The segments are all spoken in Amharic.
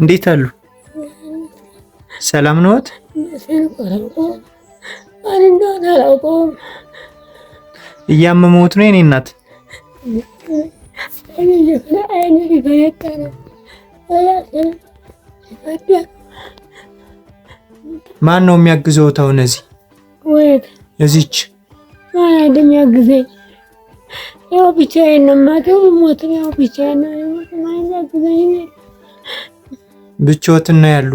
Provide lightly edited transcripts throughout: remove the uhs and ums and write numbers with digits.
እንዴት አሉ? ሰላም ነዎት? እያመመዎት ነው የኔ እናት? ማን ነው የሚያግዘውት አሁን እዚህ? እዚች ማን እንደሚያግዘኝ? ያው ብቻዬን ነው የማደው። ሞት ያው ብቻዬን ነው የሚያግዘኝ። ብቻዎትን ነው ያሉ?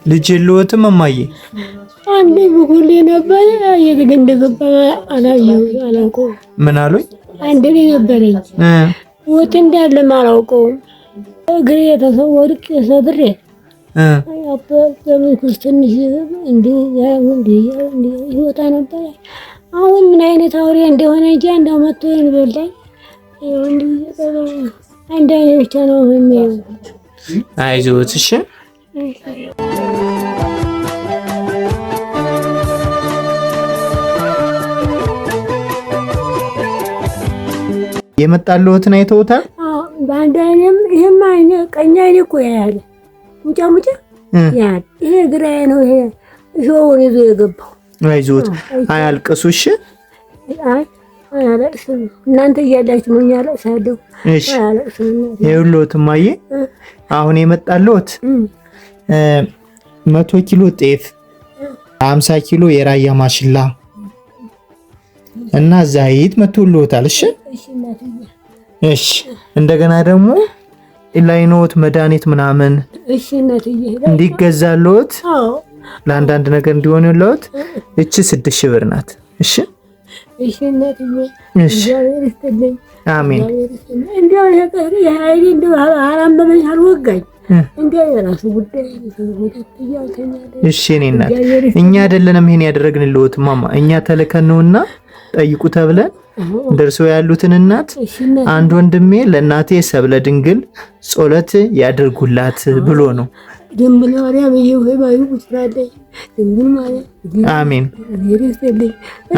ልጅ የለዎትም እማዬ? አንዴ ብጉሌ ነበር እንደገባ አላውቀውም። ምን አሉኝ? አንዴ ነበረኝ ሞት እንዳለ አላውቀውም። እግሬ የተሰወርቅ ሰብሬ በምክር ትንሽ ይወጣ ነበር። አሁን ምን አይነት አውሬ እንደሆነ እንጂ እንደው መጥቶ ይበላኝ። አንድ አይነት ብቻ ነው የሚለው። አይዞት እሺ። የመጣልዎትን አይተውታል? በአንድ አይኔም ይሄም አይኔ ቀኝ አይኔ እኮ ያያል ሙጫ ያያል። ይሄ ግራዬ ነው። ይሄ እሾውን ይዞ የገባው። አይዞት አያልቅሱ እሺ። አያለቅስም። እናንተ እያላችሁ ነው ያለቅሳለሁ። እሺ ይኸውልዎት እማዬ አሁን የመጣልዎት 100 ኪሎ ጤፍ፣ 50 ኪሎ የራያ ማሽላ እና ዘይት መጥቶልዎታል። እሺ እሺ። እንደገና ደግሞ ኢላይኖት መድኃኒት ምናምን እሺ እናትዬ እንዲገዛልዎት ለአንዳንድ ነገር እንዲሆንልዎት እቺ 6000 ብር ናት። እሺ እሺ እናትዬ እግዚአብሔር ይስጥልኝ። አሜን። እንደው የቀረ የሀይል እንደው አላመመኝ አልወጋኝ እንደው የራሱ ጉዳይ ነው። እሺ እኔ እናት እኛ አይደለንም ይሄን ያደረግንልዎት ማማ፣ እኛ ተልከን ነውና ጠይቁ ተብለን ደርሰው ያሉትን እናት አንድ ወንድሜ ለእናቴ ሰብለ ድንግል ጸሎት ያድርጉላት ብሎ ነው። ድንግል ማርያም ይሁን ይስራልኝ። ድንግል ማርያም አሜን ይርስልኝ።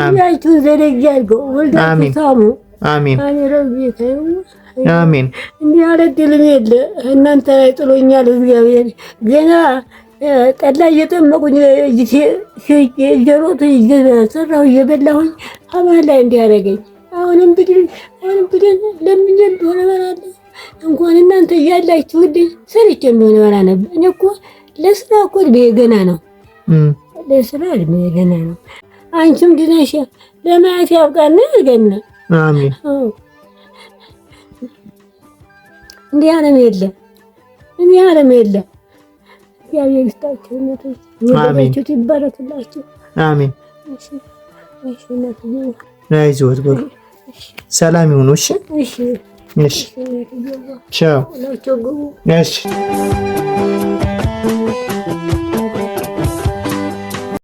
እያችሁ ዘደጋልጎ ወልዳችሁ ሳሙ። አሜን አሜን። እንዲህ ያለ ድልም የለ እናንተ ላይ ጥሎኛል እግዚአብሔር። ገና ጠላ እየጠመቁኝ ጀሮት እየሰራሁ እየበላሁኝ አማን ላይ እንዲያደርገኝ አሁንም ብድል ለምን እንደሆነ እበላለሁ። እንኳን እናንተ እያላችሁልኝ ሰርቼ እንደሆነ እበላ ነበር። እኔ እኮ ለስራ እኮ እድሜ ገና ነው። ለስራ እድሜ ገና ነው። አንቺም ድነሽ ለማየት ያብቃና ገና አሜን። እንዲህ ዓለም የለም፣ እንዲህ ዓለም የለም። እግዚአብሔር ይስጣችሁ እናቶች፣ ወላጆች ይባረክላችሁ። አሜን። እሺ እሺ እናትዬ አይዞት በሉ። ሰላም ይሁኑ። እሺ እሺ እሺ ቻው። እሺ